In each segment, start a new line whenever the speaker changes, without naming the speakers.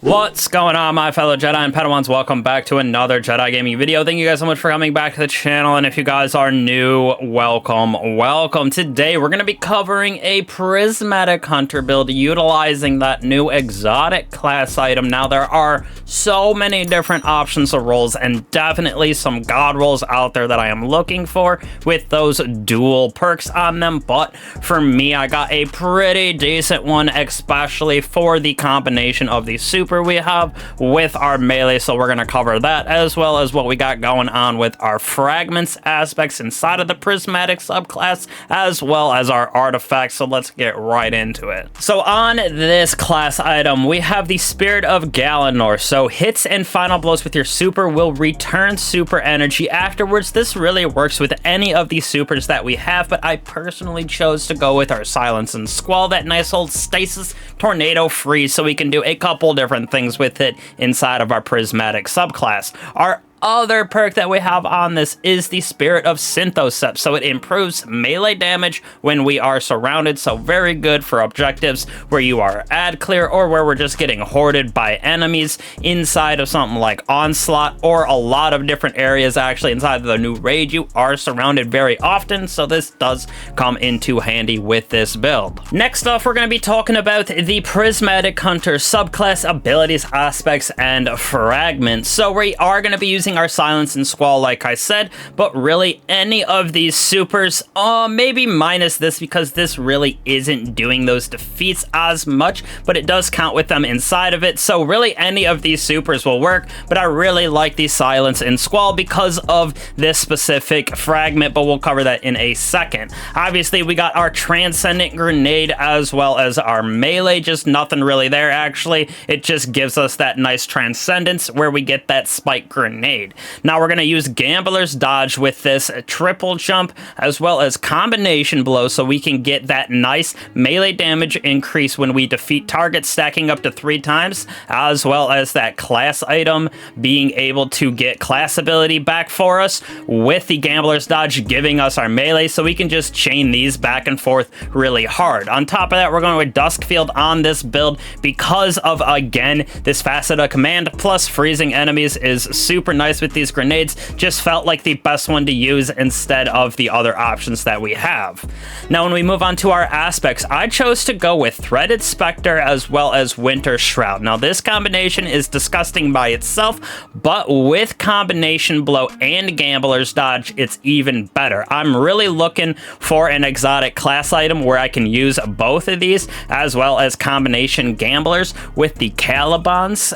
What's going on, my fellow Jedi and Padawans? Welcome back to another Jedi gaming video. Thank you guys so much for coming back to the channel, and if you guys are new, welcome. Today, we're going to be covering a Prismatic Hunter build utilizing that new Exotic Class item. Now, there are so many different options of rolls, and definitely some god rolls out there that I am looking for with those dual perks on them, but for me, I got a pretty decent one, especially for the combination of the super we have with our melee, so we're going to cover that as well as what we got going on with our fragments aspects inside of the prismatic subclass as well as our artifacts. So let's get right into it. So on this class item we have the Spirit of Galanor. So hits and final blows with your super will return super energy afterwards. This really works with any of the supers that we have, but I personally chose to go with our Silence and Squall, that nice old stasis tornado freeze, so we can do a couple different things with it inside of our prismatic subclass. Our other perk that we have on this is the Spirit of Synthocept, so it improves melee damage when we are surrounded, so very good for objectives where you are ad clear or where we're just getting hoarded by enemies inside of something like Onslaught or a lot of different areas. Actually, inside of the new raid you are surrounded very often, so this does come into handy with this build. Next off, we're going to be talking about the Prismatic Hunter subclass abilities, aspects, and fragments. So we are going to be using our Silence and Squall, like I said, but really any of these supers, maybe minus this because this really isn't doing those defeats as much, but it does count with them inside of it, so really any of these supers will work, but I really like the Silence and Squall because of this specific fragment, but we'll cover that in a second. Obviously, we got our Transcendent Grenade as well as our melee, just nothing really there actually. It just gives us that nice transcendence where we get that spike grenade. Now we're going to use Gambler's Dodge with this triple jump as well as combination blow, so we can get that nice melee damage increase when we defeat targets, stacking up to 3 times, as well as that class item being able to get class ability back for us with the Gambler's Dodge giving us our melee, so we can just chain these back and forth really hard. On top of that, we're going with Duskfield on this build because of, again, this Facet of Command plus freezing enemies is super nice with these grenades. Just felt like the best one to use instead of the other options that we have. Now when we move on to our aspects, I chose to go with Threaded Spectre as well as Winter Shroud. Now this combination is disgusting by itself, but with combination blow and Gambler's Dodge it's even better. I'm really looking for an exotic class item where I can use both of these as well as combination gamblers with the Caliban's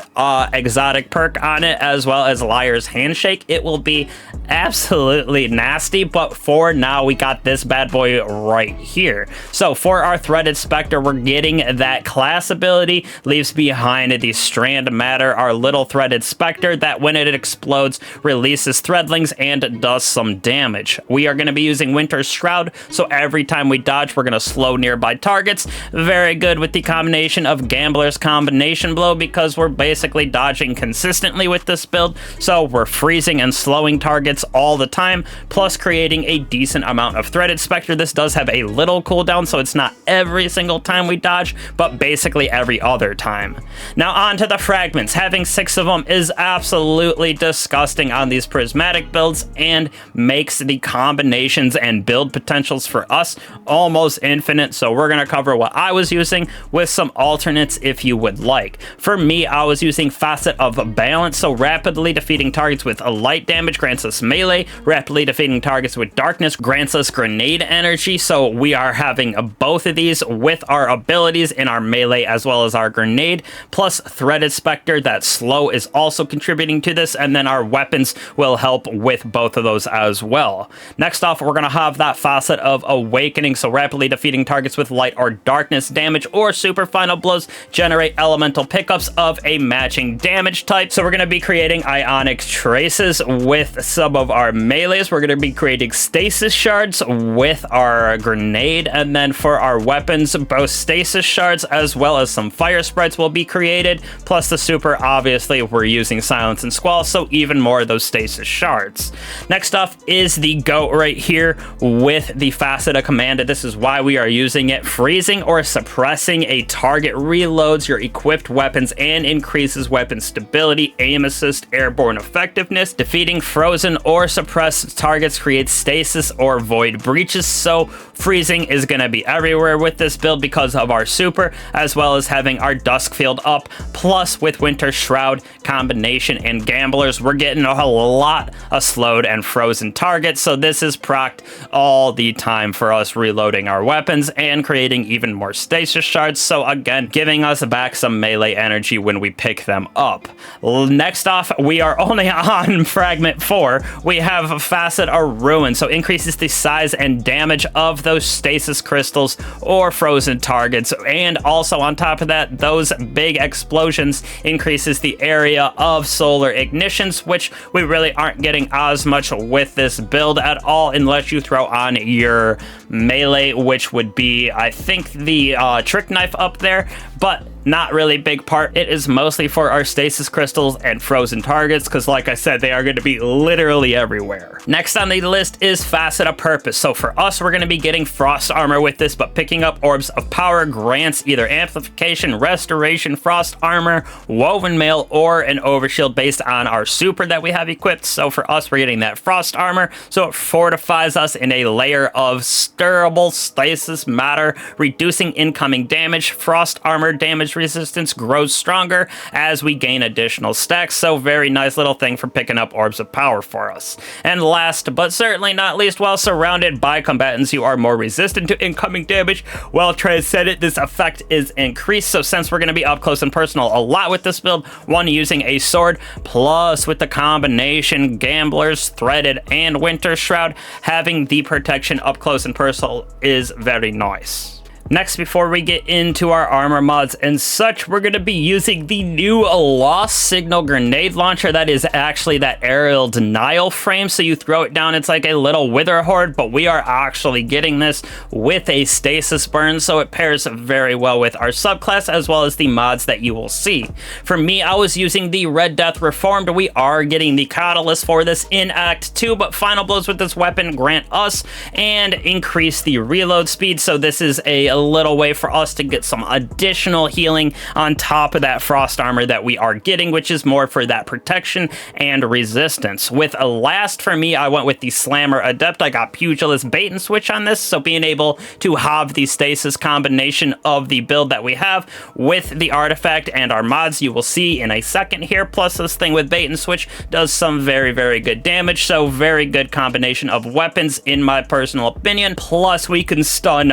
exotic perk on it as well as Liar's Handshake. It will be absolutely nasty, but for now we got this bad boy right here. So for our Threaded Spectre, we're getting that class ability, leaves behind the Strand Matter, our little Threaded Spectre that when it explodes releases threadlings and does some damage. We are going to be using Winter's Shroud, so every time we dodge we're going to slow nearby targets. Very good with the combination of Gambler's combination blow because we're basically dodging consistently with this build, so we're freezing and slowing targets all the time, plus creating a decent amount of Threaded Spectre. This does have a little cooldown, so it's not every single time we dodge, but basically every other time. Now on to the fragments. Having 6 of them is absolutely disgusting on these prismatic builds and makes the combinations and build potentials for us almost infinite, so we're going to cover what I was using with some alternates if you would like. For me, I was using Facet of Balance, so rapidly defeating targets with a light damage grants us melee, rapidly defeating targets with darkness grants us grenade energy, so we are having both of these with our abilities in our melee as well as our grenade, plus Threaded Spectre, that slow is also contributing to this, and then our weapons will help with both of those as well. Next off, we're going to have that Facet of Awakening, so rapidly defeating targets with light or darkness damage or super final blows generate elemental pickups of a matching damage type, so we're going to be creating Ionic traces with some of our melees. We're going to be creating stasis shards with our grenade, and then for our weapons, both stasis shards as well as some fire sprites will be created, plus the super. Obviously we're using silence and squall, so even more of those stasis shards. Next up is the goat right here with the Facet of Command. This is why we are using it. Freezing or suppressing a target reloads your equipped weapons and increases weapon stability, aim assist, airborne effectiveness. Defeating frozen or suppressed targets creates stasis or void breaches, so freezing is going to be everywhere with this build because of our super, as well as having our dusk field up, plus with winter shroud combination and gamblers, we're getting a lot of slowed and frozen targets, so this is procced all the time for us reloading our weapons and creating even more stasis shards, so again, giving us back some melee energy when we pick them up. Next off, we are only on fragment 4. We have Facet of Ruin, so increases the size and damage of those stasis crystals or frozen targets, and also on top of that, those big explosions increases the area of solar ignitions, which we really aren't getting as much with this build at all unless you throw on your melee, which would be, I think, the trick knife up there, but not really big part. It is mostly for our stasis crystals and frozen targets, because like I said, they are going to be literally everywhere. Next on the list is Facet of Purpose. So for us, we're going to be getting frost armor with this, but picking up orbs of power grants either amplification, restoration, frost armor, woven mail, or an overshield based on our super that we have equipped. So for us, we're getting that frost armor, so it fortifies us in a layer of stirrable stasis matter, reducing incoming damage. Frost armor damage resistance grows stronger as we gain additional stacks, so very nice little thing for picking up orbs of power for us. And last but certainly not least, while surrounded by combatants, you are more resistant to incoming damage. While transcendent, this effect is increased, so since we're going to be up close and personal a lot with this build, one using a sword, plus with the combination gamblers, threaded, and winter shroud, having the protection up close and personal is very nice. Next, before we get into our armor mods and such, we're going to be using the new Lost Signal grenade launcher. That is actually that aerial denial frame, so you throw it down, it's like a little wither horde, but we are actually getting this with a stasis burn, so it pairs very well with our subclass as well as the mods that you will see. For me, I was using the Red Death Reformed. We are getting the catalyst for this in Act 2, but final blows with this weapon grant us and increase the reload speed, so this is a little way for us to get some additional healing on top of that frost armor that we are getting, which is more for that protection and resistance. With a last, for me, I went with the Slammer Adept. I got Pugilist bait and switch on this, so being able to have the stasis combination of the build that we have with the artifact and our mods you will see in a second here, plus this thing with bait and switch does some very, very good damage, so very good combination of weapons in my personal opinion. Plus we can stun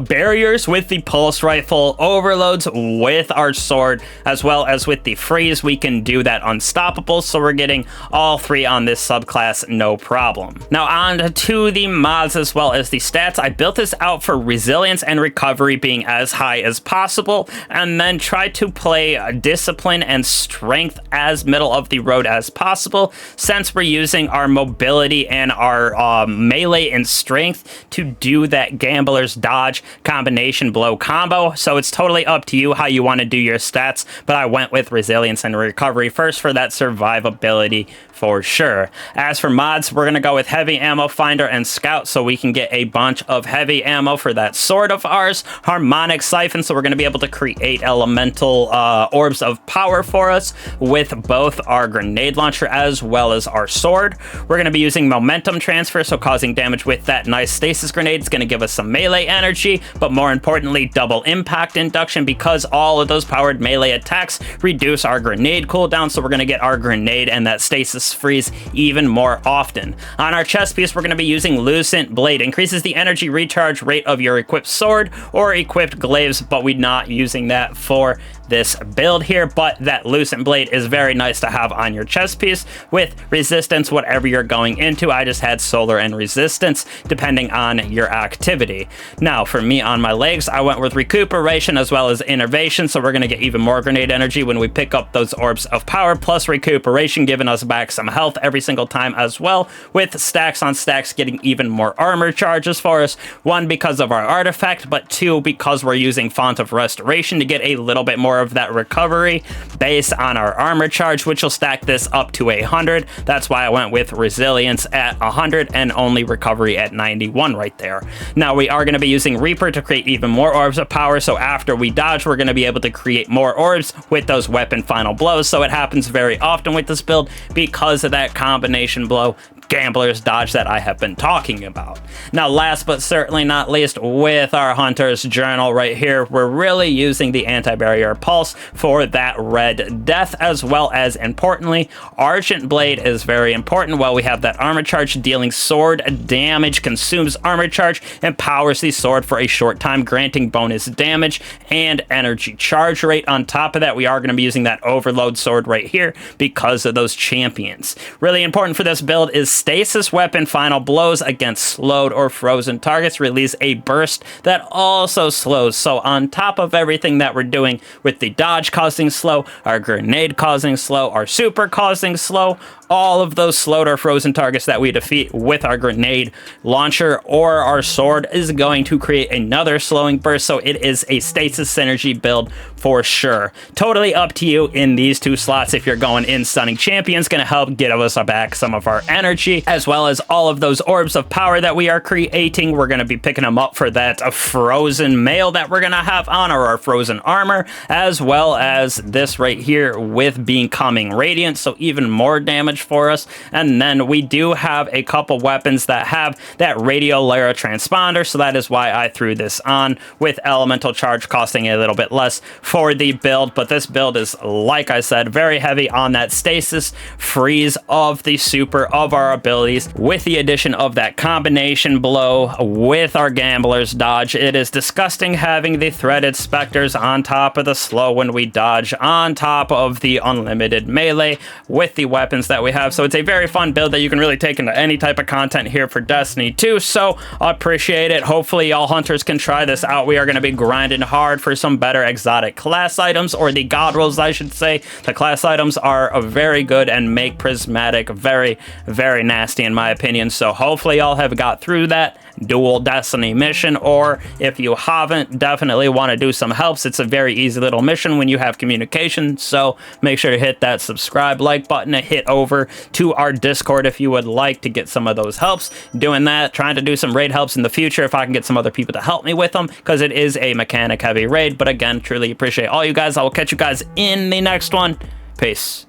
barriers with the pulse rifle, overloads with our sword, as well as with the freeze we can do that unstoppable, so we're getting all three on this subclass no problem. Now on to the mods as well as the stats. I built this out for resilience and recovery being as high as possible, and then try to play discipline and strength as middle of the road as possible, since we're using our mobility and our melee and strength to do that gambler's dodge combination blow combo, so it's totally up to you how you want to do your stats, but I went with resilience and recovery first for that survivability for sure. As for mods, we're going to go with heavy ammo finder and scout, so we can get a bunch of heavy ammo for that sword of ours. Harmonic siphon, so we're going to be able to create elemental orbs of power for us with both our grenade launcher as well as our sword. We're going to be using momentum transfer, so causing damage with that nice stasis grenade is going to give us some melee energy, but more importantly, double impact induction, because all of those powered melee attacks reduce our grenade cooldown, so we're going to get our grenade and that stasis freeze even more often. On our chest piece, we're going to be using Lucent Blade. Increases the energy recharge rate of your equipped sword or equipped glaives, but we're not using that for this build here, but that Lucent Blade is very nice to have on your chest piece with resistance whatever you're going into. I just had solar and resistance depending on your activity. Now for me on my legs, I went with recuperation as well as innervation, so we're going to get even more grenade energy when we pick up those orbs of power, plus recuperation giving us back some health every single time as well, with stacks on stacks getting even more armor charges for us. One, because of our artifact, but two, because we're using Font of Restoration to get a little bit more of that recovery based on our armor charge, which will stack this up to 100. That's why I went with resilience at 100 and only recovery at 91 right there. Now we are going to be using Reaper to create even more orbs of power, so after we dodge, we're going to be able to create more orbs with those weapon final blows. So it happens very often with this build because of that combination blow gambler's dodge that I have been talking about. Now, last but certainly not least, with our Hunter's Journal right here, we're really using the anti-barrier pulse for that red death, as well as, importantly, Argent Blade is very important. While we have that armor charge, dealing sword damage, consumes armor charge, and powers the sword for a short time, granting bonus damage and energy charge rate. On top of that, we are going to be using that overload sword right here because of those champions. Really important for this build is stasis weapon final blows against slowed or frozen targets release a burst that also slows. So on top of everything that we're doing with the dodge causing slow, our grenade causing slow, our super causing slow, all of those slowed or frozen targets that we defeat with our grenade launcher or our sword is going to create another slowing burst. So it is a stasis synergy build for sure. Totally up to you in these two slots. If you're going in stunning champions, going to help get us back some of our energy, as well as all of those orbs of power that we are creating. We're going to be picking them up for that frozen mail that we're going to have on, or our frozen armor, as well as this right here with becoming radiant, so even more damage for us. And then we do have a couple weapons that have that radio layer transponder, so that is why I threw this on, with elemental charge costing a little bit less for the build. But this build is, like I said, very heavy on that stasis freeze of the super of our abilities, with the addition of that combination blow with our gambler's dodge. It is disgusting having the threaded specters on top of the slow when we dodge, on top of the unlimited melee with the weapons that we have. So it's a very fun build that you can really take into any type of content here for Destiny 2. So I appreciate it. Hopefully all hunters can try this out. We are going to be grinding hard for some better exotic class items, or the god rolls, I should say. The class items are very good and make Prismatic very, very nasty in my opinion. So hopefully y'all have got through that dual Destiny mission, or if you haven't, definitely want to do some helps. It's a very easy little mission when you have communication, so make sure to hit that subscribe, like button, and hit over to our Discord if you would like to get some of those helps. Doing that, trying to do some raid helps in the future if I can get some other people to help me with them, because it is a mechanic heavy raid. But again, truly appreciate all you guys. I will catch you guys in the next one. Peace.